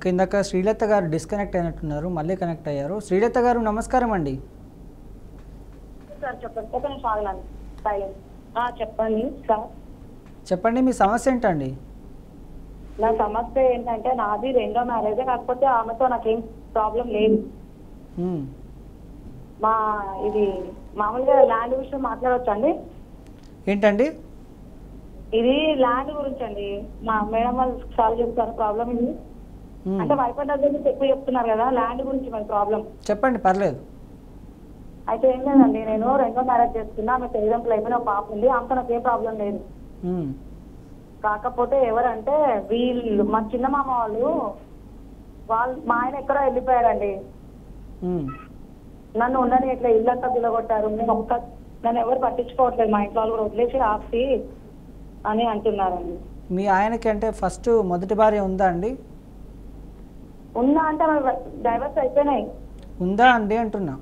Okay, ఇందాక శ్రీలత గారు disconnect అయినట్టున్నారు, మళ్ళీ కనెక్ట్ అయ్యారు. శ్రీలత గారు నమస్కారం అండి. సార్ చెప్పండి. ఒక నిమిషం ఆగలండి. సైలెంట్. చెప్పండి సార్. చెప్పండి, మీ సమస్య ఏంటండి? నా సమస్య ఏంటంటే నాది రెండో మ్యారేజ్, కాకపోతే ఆమెతో నాకేం ప్రాబ్లం లేదు. ఇది మామూలుగా ల్యాండ్ విషయం మాట్లాడవచ్చండి? ఏంటండి? ఇది ల్యాండ్ గురించి అండి. మా మేడం వాళ్ళు సాల్వ్ చేస్తారు ప్రాబ్లం. ఇది అంటే వైఫ్ అండ్ హస్బెండ్ ఎక్కువ చెప్తున్నారు కదా, ల్యాండ్ గురించి మరి ప్రాబ్లం. చెప్పండి, పర్లేదు. అయితే ఏం లేదండి, నేను రెండో మ్యారేజ్ చేసుకున్నా. ఆమె ఎగ్జాంపుల్ అయిపోయిన ఒక పాప ఉంది. ఆమెతో నాకు ఏం ప్రాబ్లం లేదు. కాకపోతే ఎవరంటే వీళ్ళు మా చిన్న మామ వాళ్ళు మా ఆయన ఎక్కడో వెళ్ళిపోయారండి. నన్ను ఉండని ఇట్లా ఇల్లంతా గుల్లగొట్టారు. నన్ను ఎవరు పట్టించుకోవట్లేదు. మా ఇంట్లో వాళ్ళు కూడా వదిలేసి ఆస్తి అని అంటున్నారండి. మీ ఆయనకి అంటే ఫస్ట్ మొదటి భార్య ఉందా అండి? ఉందా అంటే డైవర్స్ అయిపోయినాయి. ఉందా అండి అంటున్నా.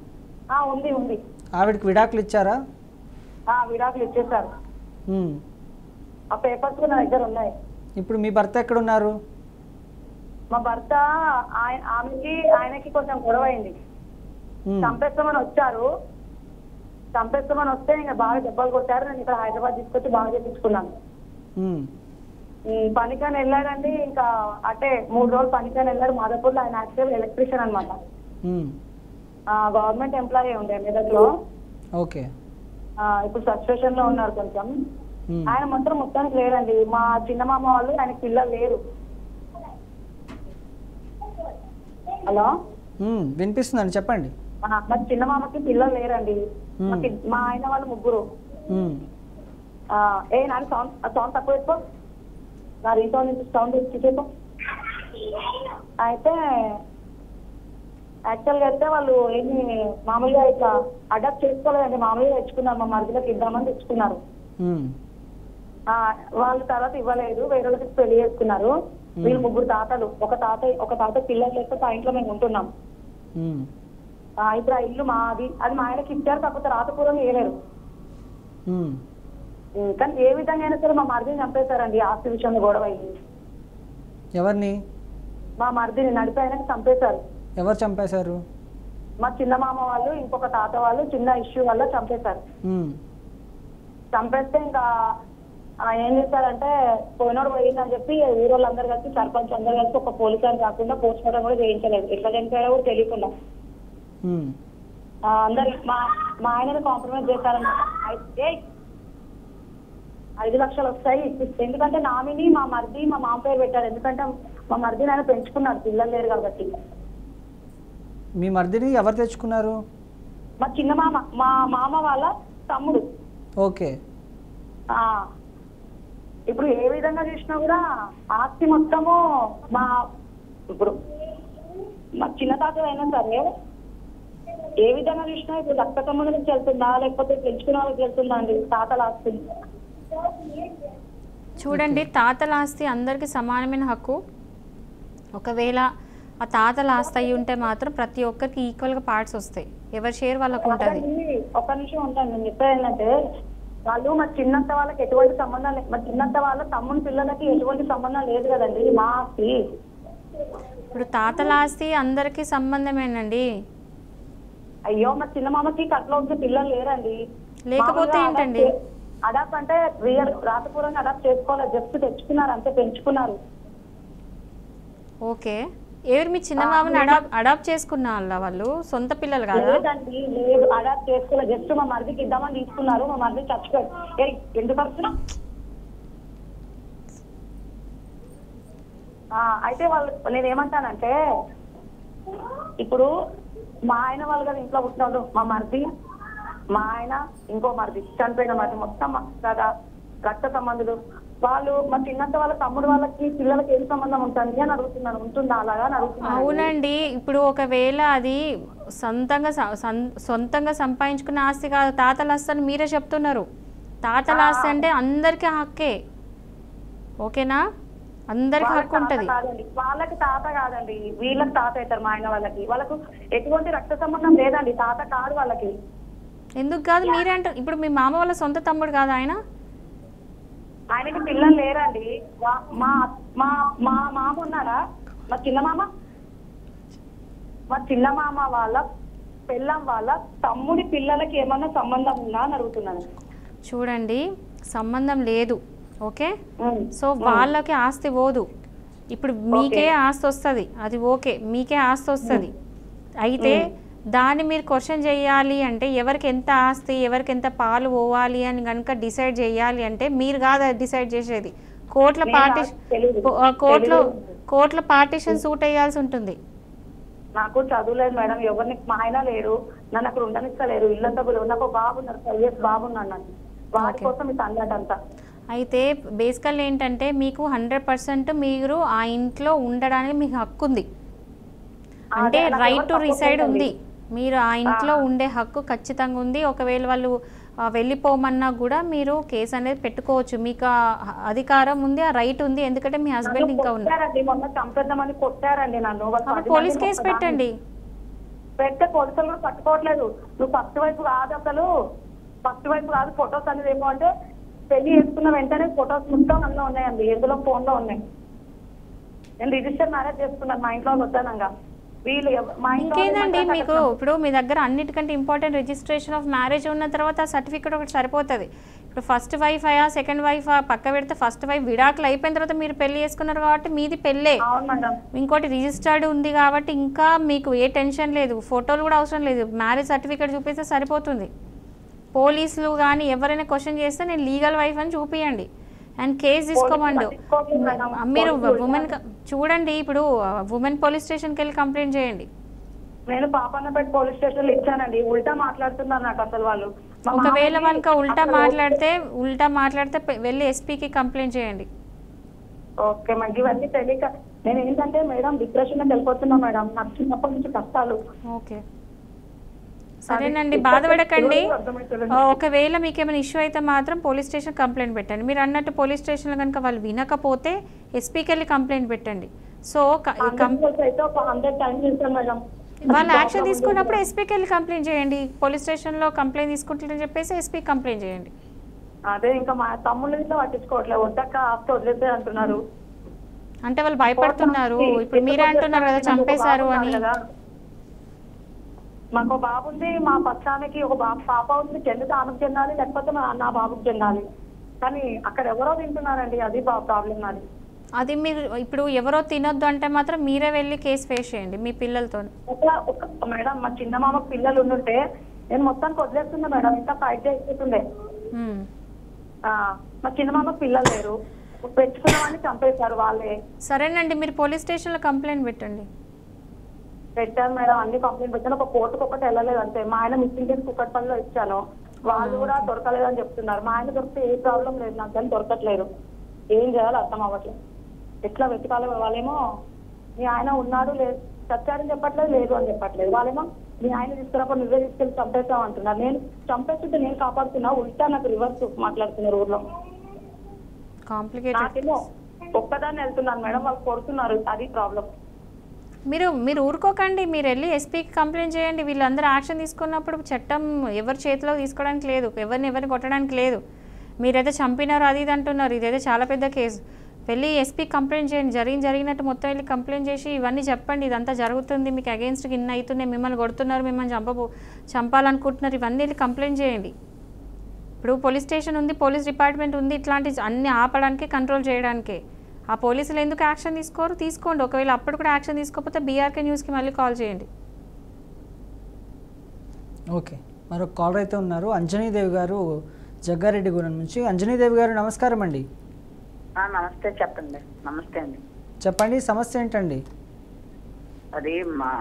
ఉంది ఉంది. ఆవిడకి విడాకులు ఇచ్చారా? విడాకులు ఇచ్చేసారు. ఆ పేపర్స్ నా దగ్గర ఉన్నాయి. ఇప్పుడు మీ భర్త ఎక్కడున్నారు? మా భర్త ఆయనకి కొంచెం గొడవ అయింది. చంపేస్తామని వచ్చారు. చంపేస్తామని వస్తే ఇంకా బాగా దెబ్బలు కొట్టారు. నేను ఇక్కడ హైదరాబాద్ తీసుకొచ్చి బాగా చేయించుకున్నాను. పనికని వెళ్ళాడండి. ఇంకా అంటే 3 రోజులు పనికని వెళ్ళాడు మాదాపూర్లో. ఆయన యాక్చువల్ ఎలక్ట్రీషియన్ అనమాట. గవర్నమెంట్ ఎంప్లాయీ ఉండే మెదక్లో. ఓకే. ఇప్పుడు సబ్స్టేషన్ లో ఉన్నారు కొంచెం. ఆయన మాత్రం మొత్తానికి లేరండి. మా చిన్న మామ వాళ్ళు ఆయనకి పిల్లలు లేరు. హలో, వినిపిస్తుందండి, చెప్పండి. మా చిన్న మామకి పిల్లలు లేరండి. మా ఆయన వాళ్ళు 3. నాకు సౌండ్ తక్కువ ఎక్కువ, నా రీసౌండ్ నుంచి సౌండ్ ఇచ్చేసేపు. అయితే యాక్చువల్గా అయితే వాళ్ళు ఏమి మామూలుగా ఇట్లా అడాప్ట్ చేసుకోలేదండి. మామూలుగా తెచ్చుకున్నారు. మా మరిదిలోకి ఇద్దామని తెచ్చుకున్నారు. వాళ్ళ తర్వాత ఇవ్వలేదు, వేరే వాళ్ళకి పెళ్లి చేసుకున్నారు. వీళ్ళు 3 తాతలు. ఒక తాత పిల్లలు లేకపోతే ఆ ఇంట్లో మేము ఉంటున్నాం. ఇప్పుడు ఆ ఇల్లు మాది. అది మా ఆయనకి ఇచ్చారు, కాకపోతే రాతపూర్వం వేయలేరు. కానీ ఏ విధంగా అయినా సరే మా మరిదిని చంపేశారండి. ఆస్తి విషయంలో గొడవ అయింది. ఎవరిని? మా మరిదిని నడిపి ఆయనకి చంపేశారు. ఎవరు చంపేశారు? మా చిన్న మామ వాళ్ళు ఇంకొక తాత వాళ్ళు చిన్న ఇష్యూ వల్ల చంపేశారు. చంపేస్తే ఇంకా ఏం చేశారంటే పోయినోడు పోయిందని చెప్పి ఊరోళ్ళందరూ కలిసి, సర్పంచ్ అందరూ కలిసి ఒక పోలీసు అని కాకుండా పోస్ట్ మార్టం కూడా చేయించలేదు. ఎట్లా చనిపోయారో కూడా తెలియకుండా అందరు మా ఆయనని కాంప్రమైజ్ చేశారన్నమాట. 5 లక్షలు వస్తాయి. ఎందుకంటే నామిని మా మరిది మా మామ పేరు పెట్టారు. ఎందుకంటే మా మరిదిని ఆయన పెంచుకున్నారు, పిల్లలు లేరు కాబట్టి. మీ మరిదిని ఎవరు తెచ్చుకున్నారు? మా చిన్న మామ, మా మామ వాళ్ళ తమ్ముడు. ఓకే. ఇప్పుడు ఏ విధంగా చూసినా కూడా ఆస్తి మొత్తము ఇప్పుడు మా చిన్న తాత అయినా సరే ఏ విధంగా చూసినా ఇప్పుడు రక్త సంబంధానికి వెళ్తుందా లేకపోతే పెంచుకున్న వాళ్ళకి వెళ్తుందా అండి తాతల ఆస్తి? చూడండి, తాతల ఆస్తి అందరికీ సమానమైన హక్కు. ఒకవేళ ఆ తాతల ఆస్తి అయి ఉంటే మాత్రం ప్రతి ఒక్కరికి ఈక్వల్ గా పార్ట్స్ వస్తాయి. ఎవరి షేర్ వాళ్ళకు ఉంటుంది. ఒక నిమిషం ఉంటాను. నేను చెప్పేది ఏంటంటే వాళ్ళు మా చిన్నంత వాళ్ళకి ఎటువంటి సంబంధం లేదు. మా చిన్నంత వాళ్ళ తమ్ముని పిల్లలకి ఎటువంటి సంబంధం లేదు కదండి మా ఆస్తి. ఇప్పుడు తాతల ఆస్తి అందరికీ సంబంధమేనండి. అయ్యో, మా చిన్న మామకి కట్ల వచ్చే పిల్లలు లేరండి. లేకపోతే ఏంటండి? అడాప్ట్ అంటే రియల్ రాతపూర్వంగా అడాప్ట్ చేసుకోవాలి. జస్ట్ తెచ్చుకున్నారు అంతే, పెంచుకున్నారు. ఓకే. ఎవరు మీ చిన్న మామని అడాప్ట్ చేసుకున్న వాళ్ళు సొంత పిల్లలు కాదా? లేదండి, లేదు, అడాప్ట్ చేసుకోలేదు. జస్ట్ మా మరిదికి ఇద్దామని తీసుకున్నారు. మా మరిది చచ్చిపోయారు. ఎందుకు వస్తున్నా? అయితే వాళ్ళు నేనేమంటానంటే ఇప్పుడు మా ఆయన వాళ్ళు కదా ఇంట్లో పుట్టినోళ్ళు, మా మరిది, మా ఆయన, ఇంకో మరిది, చనిపోయిన మరిది, మొత్తం కదా రక్త సంబంధులు. వాళ్ళు మా చిన్నంత వాళ్ళ తమ్ముడు వాళ్ళకి పిల్లలకి ఏం సంబంధం ఉంటుంది అని అడుగుతున్నాను. ఉంటుందా అలాగా అని అడుగుతున్నాను. అవునండి. ఇప్పుడు ఒకవేళ అది సొంతంగా సంపాదించుకున్న ఆస్తి కాదు, తాతల ఆస్తి అని మీరే చెప్తున్నారు. తాతల ఆస్తి అంటే అందరికీ హక్కే. ఓకేనా? అందరికి హక్కు ఉంటుంది. వాళ్ళకి తాత కాదండి, వీళ్ళకి తాత అవుతారు. మా ఆయన వాళ్ళకు ఎటువంటి రక్త సంబంధం లేదండి. తాత కాదు వాళ్ళకి. ఎందుకు కాదు? మీరే అంటారు. ఇప్పుడు మీ మామ వాళ్ళ సొంత తమ్ముడు కాదు ఆయన? ఆయనకి పిల్లలు లేరండి. మా మామ ఉన్నారా? మా చిన్న మామ వాళ్ళ పెళ్ళం వాళ్ళ తమ్ముడి పిల్లలకి ఏమన్నా సంబంధం ఉందా అని అడుగుతున్నాను. చూడండి, సంబంధం లేదు. ఓకే, సో వాళ్ళకి ఆస్తి పోదు. ఇప్పుడు మీకే ఆస్తి వస్తుంది, అది ఓకే, మీకే ఆస్తి వస్తుంది. అయితే దాన్ని మీరు క్వశ్చన్ చేయాలి అంటే ఎవరికి ఎంత ఆస్తి, ఎవరికి ఎంత పాలు పోవాలి అని కనుక డిసైడ్ చేయాలి అంటే మీరు కాదు డిసైడ్ చేసేది. కోర్టులో పార్టీషన్ సూట్ అయ్యాల్సి ఉంటుంది. నాకు చదువులేదు మేడం, ఎవరిని మా ఆయన లేరు, నన్ను అక్కడ ఉండనిస్తలేరు, ఇల్లంతా నాకు బాబు ఉన్నారు, 5 years బాబు ఉన్నాను, వాటి కోసం ఈ తండ్రి. అయితే బేసికల్ ఏంటంటే మీకు 100% మీరు ఆ ఇంట్లో ఉండడానికి మీకు హక్కు ఉంది, అంటే రైట్ టు రిసైడ్ ఉంది. మీరు ఆ ఇంట్లో ఉండే హక్కు ఖచ్చితంగా ఉంది. ఒకవేళ వాళ్ళు వెళ్ళిపోమన్నా కూడా మీరు కేసు అనేది పెట్టుకోవచ్చు, మీకు అధికారం ఉంది, ఆ రైట్ ఉంది. ఎందుకంటే మీ హస్బెండ్ ఇంకా ఉన్నారు. పోలీస్ కేసు పెట్టండి. పోలీసులు కూడా పట్టుకోవట్లేదు. నువ్వు ఫస్ట్ వైపు కాదు ఫొటోస్ అనేది ఏమో అంటే పెళ్లి చేసుకున్న వెంటనే ఫొటోస్ మొత్తం అందులో ఉన్నాయండి, ఎందులో ఫోన్ లో ఉన్నాయి. నేను రిజిస్టర్ మ్యారేజ్ చేసుకున్నాను మా ఇంట్లో వద్దానంగా. ఇంకేందండి మీకు ఇప్పుడు మీ దగ్గర అన్నిటికంటే ఇంపార్టెంట్ రిజిస్ట్రేషన్ ఆఫ్ మ్యారేజ్ ఉన్న తర్వాత సర్టిఫికేట్ ఒకటి సరిపోతుంది. ఇప్పుడు ఫస్ట్ వైఫ్ సెకండ్ వైఫ్ పక్క పెడితే ఫస్ట్ వైఫ్ విడాకులు అయిపోయిన తర్వాత మీరు పెళ్లి చేసుకున్నారు కాబట్టి మీది పెళ్ళే. ఇంకోటి రిజిస్టర్డ్ ఉంది కాబట్టి ఇంకా మీకు ఏ టెన్షన్ లేదు, ఫోటోలు కూడా అవసరం లేదు, మ్యారేజ్ సర్టిఫికేట్ చూపిస్తే సరిపోతుంది. పోలీసులు కానీ ఎవరైనా క్వశ్చన్ చేస్తే నేను లీగల్ వైఫ్ అని చూపియండి అండ్ కేసు తీసుకోమండు. మీరు ఉమెన్ చూడండి, ఇప్పుడు ఉమెన్ పోలీస్ స్టేషన్కి వెళ్ళి కంప్లైంట్ చేయండి. నేను పాపన్నపేట పోలీస్ స్టేషన్ లో ఇచ్చానండి, ఉల్టా మాట్లాడుతున్నారు నాకు అసలు వాళ్ళు. ఒకవేళ మనకు ఉల్టా మాట్లాడితే వెళ్ళి ఎస్పీకి కంప్లైంట్ చేయండి. ఓకే మేడం, ఇవన్నీ తెలియక నేను ఏంటంటే మేడం డిప్రెషన్ లోకి వెళ్ళిపోతున్నా మేడం, నాకు చిన్నప్పటి నుంచి కష్టాలు. ఓకే సరేనండి, బాధపడకండి. ఒకవేళ మీకు ఏమైనా ఇష్యూ అయితే మాత్రం పోలీస్ స్టేషన్ కంప్లైంట్ పెట్టండి. మీరు అన్నట్టు పోలీస్ స్టేషన్లో కనుక వాళ్ళు వినకపోతే ఎస్పీకి వెళ్ళి కంప్లైంట్ పెట్టండి. సో వాళ్ళు యాక్షన్ తీసుకున్నప్పుడు ఎస్పీకి వెళ్ళి కంప్లైంట్ చేయండి. పోలీస్ స్టేషన్లో కంప్లైంట్ తీసుకుంటారని చెప్పేసి ఎస్పీకి కంప్లైంట్ చేయండి. అదే ఇంకా మా తమ్ముళ్ళు ఇంట్లో పట్టించుకోవట్లేదు, వద్దక్క ఆస్తి వదిలేస్తే అంటున్నారు. అంటే వాళ్ళు భయపడుతున్నారు. ఇప్పుడు మీరే అంటున్నారు కదా చంపేశారు అని. మాకు బాబు ఉంది, మా పక్షానికి ఒక పాప ఉంది, చెందితే ఆమెకు చెందాలి, లేకపోతే నా బాబుకి చెందాలి. కానీ అక్కడ ఎవరో తింటున్నారండి, అది ప్రాబ్లం నాది. అది మీరు ఇప్పుడు ఎవరో తినొద్దు అంటే మాత్రం మీరే వెళ్ళి కేసు ఫేస్ చేయండి మీ పిల్లలతో. మేడం మా చిన్న మామకు పిల్లలు ఉండుంటే నేను మొత్తానికి వదిలేస్తున్నా మేడం, ఇంకా ఫైట్ చేస్తుండే. మా చిన్న మామకు పిల్లలు లేరు, పెట్టుకున్నామని చంపేశారు వాళ్ళే. సరేనండి, మీరు పోలీస్ స్టేషన్లో కంప్లైంట్ పెట్టండి. పెట్టాను మేడం, అన్ని కంప్లైంట్ పెట్టాను, ఒక కోర్టుకు ఒకటి వెళ్ళలేదు అంతే. మా ఆయన మిస్సింగ్ కేసు కుక్కట్పల్లిలో ఇచ్చాను, వాళ్ళు కూడా దొరకలేదు అని చెప్తున్నారు. మా ఆయన దొరికితే ఏ ప్రాబ్లం లేదు, నాకు కానీ దొరకట్లేదు. ఏం చేయాలో అర్థం అవ్వట్లేదు, ఎట్లా వెతకాలి. వాళ్ళేమో మీ ఆయన ఉన్నాడు లేదు, చచ్చాడని చెప్పట్లేదు, లేదు అని చెప్పట్లేదు. వాళ్ళేమో మీ ఆయన తీసుకున్నప్పుడు నువ్వే తీసుకెళ్ళి చంపేస్తాం అంటున్నారు. నేను చంపేస్తుంటే నేను కాపాడుతున్నా, ఉల్టా నాకు రివర్స్ మాట్లాడుతున్నారు ఊర్లో. నాకేమో ఒక్కదాన్ని వెళ్తున్నాను మేడం, వాళ్ళు కొడుతున్నారు, అది ప్రాబ్లం. మీరు ఊరుకోకండి, మీరు వెళ్ళి ఎస్పీకి కంప్లైంట్ చేయండి. వీళ్ళందరూ యాక్షన్ తీసుకున్నప్పుడు చట్టం ఎవరి చేతిలో తీసుకోవడానికి లేదు, ఎవరిని కొట్టడానికి లేదు. మీరైతే చంపినారు అది ఇది అంటున్నారు, ఇదైతే చాలా పెద్ద కేసు. వెళ్ళి ఎస్పీకి కంప్లైంట్ చేయండి, జరిగినట్టు మొత్తం వెళ్ళి కంప్లైంట్ చేసి ఇవన్నీ చెప్పండి, ఇదంతా జరుగుతుంది, మీకు అగెయిన్స్ట్కి ఇన్ని అవుతున్నాయి, మిమ్మల్ని కొడుతున్నారు, మిమ్మల్ని చంపాలనుకుంటున్నారు, ఇవన్నీ వెళ్ళి కంప్లైంట్ చేయండి. ఇప్పుడు పోలీస్ స్టేషన్ ఉంది, పోలీస్ డిపార్ట్మెంట్ ఉంది, ఇట్లాంటి అన్ని ఆపడానికి కంట్రోల్ చేయడానికే. ఆ పోలీసులు ఎందుకు యాక్షన్ తీసుకోండి. ఒకవేళ అప్పుడు కూడా యాక్షన్ తీసుకోకపోతే బీఆర్కే న్యూస్కి మళ్ళీ కాల్ చేయండి. ఓకే, మరొక కాలర్ అయితే ఉన్నారు, అంజనీదేవి గారు జగ్గారెడ్డిగూడెం నుంచి. అంజనీదేవి గారు నమస్కారం అండి. నమస్తే, చెప్పండి. నమస్తే అండి, చెప్పండి, సమస్య ఏంటండి? అది మా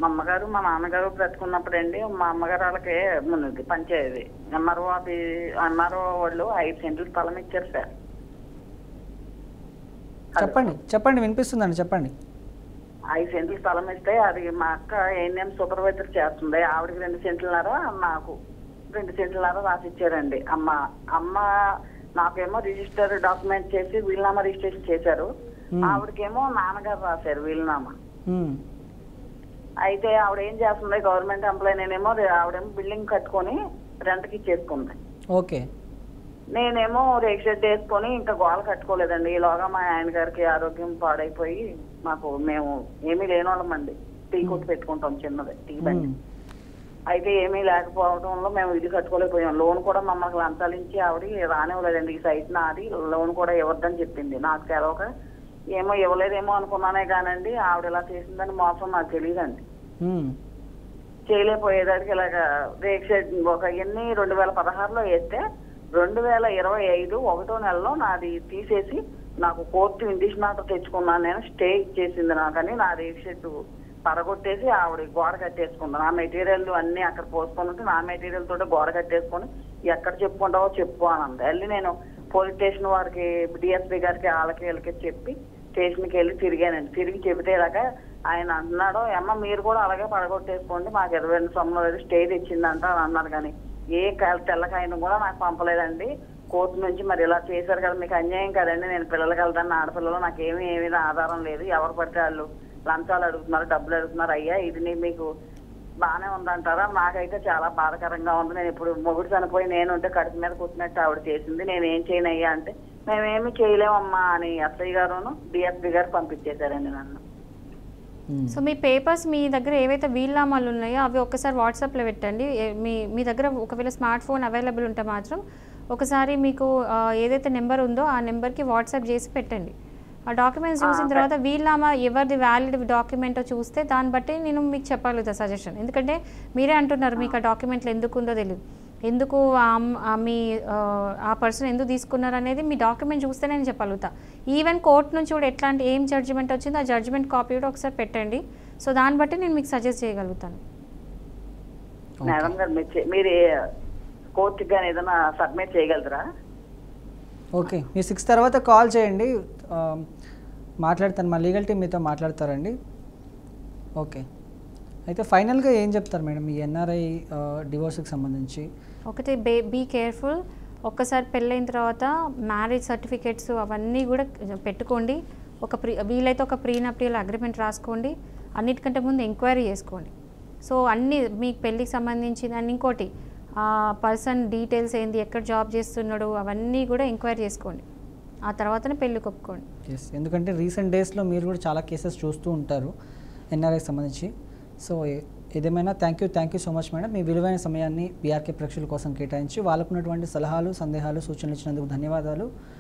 అమ్మగారు మా నాన్నగారు బ్రతుకున్నప్పుడు అండి, మా అమ్మగారు వాళ్ళకి ముందు పంచాయతీ ఎంఆర్ఓ వాళ్ళు 5 సెంట్లు స్థలం ఇచ్చారు సార్. చెప్పండి వినిపిస్తుందండి, చెప్పండి. 5 సెంట్లు స్థలం ఇస్తే అది మా అక్క ఏఎన్ఎం సూపర్వైజర్ చేస్తుంది, ఆవిడకి 2 సెంట్లన్నర, నాకు 2 సెంట్లన్నర రాసి ఇచ్చారండి. అమ్మ నాకేమో రిజిస్టర్ డాక్యుమెంట్ చేసి వీలునామా రిజిస్ట్రేషన్ చేశారు, ఆవిడకేమో నాన్నగారు రాశారు వీలునామా. అయితే ఆవిడ ఏం చేస్తుంది, గవర్నమెంట్ ఎంప్లాయీ, నేనేమో ఆవిడేమో బిల్డింగ్ కట్టుకొని రెంట్కి ఇచ్చేసుకుంది. ఓకే, నేనేమో రేక్ షెడ్ వేసుకొని ఇంకా గోల కట్టుకోలేదండి. ఈలోగా మా ఆయన గారికి ఆరోగ్యం పాడైపోయి మేము ఏమీ లేనోళ్ళమండి. టీ కొట్టు పెట్టుకుంటాం, చిన్నది టీ బండి. అయితే ఏమీ లేకపోవడంలో మేము ఇల్లు కట్టుకోలేకపోయాం. లోన్ కూడా మమ్మల్ని లంచాలించి ఆవిడ రానివ్వలేదండి. ఈ సైట్ నాది, లోన్ కూడా ఇవ్వద్దని చెప్పింది. నాకు తెలవక ఏమో ఇవ్వలేదేమో అనుకున్నానే కానండి, ఆవిడ ఇలా చేసిందని మోసం నాకు తెలియదండి. చేయలేకపోయేదానికి ఇలాగ రేక్ షెడ్ ఒక 2016లో వేస్తే 2025 1వ నెలలో నాది తీసేసి నాకు కోర్టు ఇండిషన్ ఆర్డర్ తెచ్చుకున్నాను. నేను స్టే ఇచ్చేసింది నాకని నా రేక్ షెడ్ పడగొట్టేసి ఆవిడ గోడ కట్టేసుకున్నాను. నా మెటీరియల్ అన్ని అక్కడ పోసుకొని ఉంటే నా మెటీరియల్ తోటి గోడ కట్టేసుకొని ఎక్కడ చెప్పుకుంటావో చెప్పు అని అంది. వెళ్ళి నేను పోలీస్ స్టేషన్ వారికి, డిఎస్పీ గారికి, వాళ్ళకి వీళ్ళకి చెప్పి స్టేషన్కి వెళ్ళి తిరిగానండి. తిరిగి చెబితేలాగా ఆయన అన్నాడు, అమ్మ మీరు కూడా అలాగే పడగొట్టేసుకోండి, మాకు 22 సంవత్సరాలు స్టే తెచ్చిందంట అని అన్నారు. కానీ ఏ తెల్లకాయను కూడా నాకు పంపలేదండి. కోర్టు నుంచి మరి ఇలా చేశారు కదా, మీకు అన్యాయం కదండి, నేను పిల్లలకి వెళ్తాను, ఆడపిల్లలు నాకు ఏమీ ఆధారం లేదు, ఎవరు పడితే వాళ్ళు లంచాలు అడుగుతున్నారు, డబ్బులు అడుగుతున్నారు, అయ్యా ఇది మీకు బాగానే ఉందంటారా? నాకైతే చాలా బాధాకరంగా ఉంది. నేను ఇప్పుడు మొగుడు చనిపోయి నేను ఉంటే కడుపు మీద కుట్టినట్టు ఆవిడ చేసింది, నేనేం చేయను అయ్యా అంటే మేమేమి చేయలేమమ్మా అని ఎస్ఐ గారును డిఎస్పీ గారు పంపించేశారండి నన్ను. సో మీ పేపర్స్ మీ దగ్గర ఏవైతే వీల్నామాలు ఉన్నాయో అవి ఒకసారి వాట్సాప్లో పెట్టండి. మీ దగ్గర ఒకవేళ స్మార్ట్ ఫోన్ అవైలబుల్ ఉంటే మాత్రం ఒకసారి మీకు ఏదైతే నెంబర్ ఉందో ఆ నెంబర్కి వాట్సాప్ చేసి పెట్టండి. ఆ డాక్యుమెంట్స్ చూసిన తర్వాత వీల్నామా ఎవరిది వ్యాలిడ్ డాక్యుమెంటో చూస్తే దాన్ని బట్టి నేను మీకు చెప్పగలుగుతా సజెషన్. ఎందుకంటే మీరే అంటున్నారు మీకు ఆ డాక్యుమెంట్లు ఎందుకు ఉందో తెలియదు, ఎందుకు మీ ఆ పర్సన్ ఎందుకు తీసుకున్నారు అనేది మీ డాక్యుమెంట్ చూస్తే నేను చెప్పగలుగుతా. ఈవెన్ కోర్టు నుంచి కూడా ఎట్లాంటి ఏం జడ్జిమెంట్ వచ్చిందో ఆ జడ్జిమెంట్ కాపీ కూడా ఒకసారి పెట్టండి. సో దాన్ని బట్టి నేను మీకు సజెస్ట్ చేయగలుగుతాను. మేడం గారు మీరు కోర్టుకి కానీ ఏదైనా సబ్మిట్ చేయగలరా? ఓకే, మీరు 6 తర్వాత కాల్ చేయండి, మాట్లాడతాను, మా లీగల్ టీం మీతో మాట్లాడతారండి. ఓకే, అయితే ఫైనల్గా ఏం చెప్తారు మేడం ఈ ఎన్ఆర్ఐ డివోర్స్కి సంబంధించి? ఒకటి బీ కేర్ఫుల్. ఒక్కసారి పెళ్ళైన తర్వాత మ్యారేజ్ సర్టిఫికేట్స్ అవన్నీ కూడా పెట్టుకోండి. వీలైతే ఒక ప్రీనప్టియల్ అగ్రిమెంట్ రాసుకోండి. అన్నిటికంటే ముందు ఎంక్వైరీ చేసుకోండి. సో అన్నీ మీకు పెళ్ళికి సంబంధించి ఇంకోటి పర్సన్ డీటెయిల్స్ ఏంది, ఎక్కడ జాబ్ చేస్తున్నాడు, అవన్నీ కూడా ఎంక్వైరీ చేసుకోండి. ఆ తర్వాతనే పెళ్ళికి ఒప్పుకోండి. ఎస్, ఎందుకంటే రీసెంట్ డేస్లో మీరు కూడా చాలా కేసెస్ చూస్తూ ఉంటారు ఎన్ఆర్ఐకి సంబంధించి. సో ఏదేమైనా thank you so much madam. మీ విలువైన సమయాన్ని బీఆర్కే ప్రేక్షకుల కోసం కేటాయించి వాళ్ళకున్నటువంటి సలహాలు, సందేహాలు, సూచనలు ఇచ్చినందుకు ధన్యవాదాలు.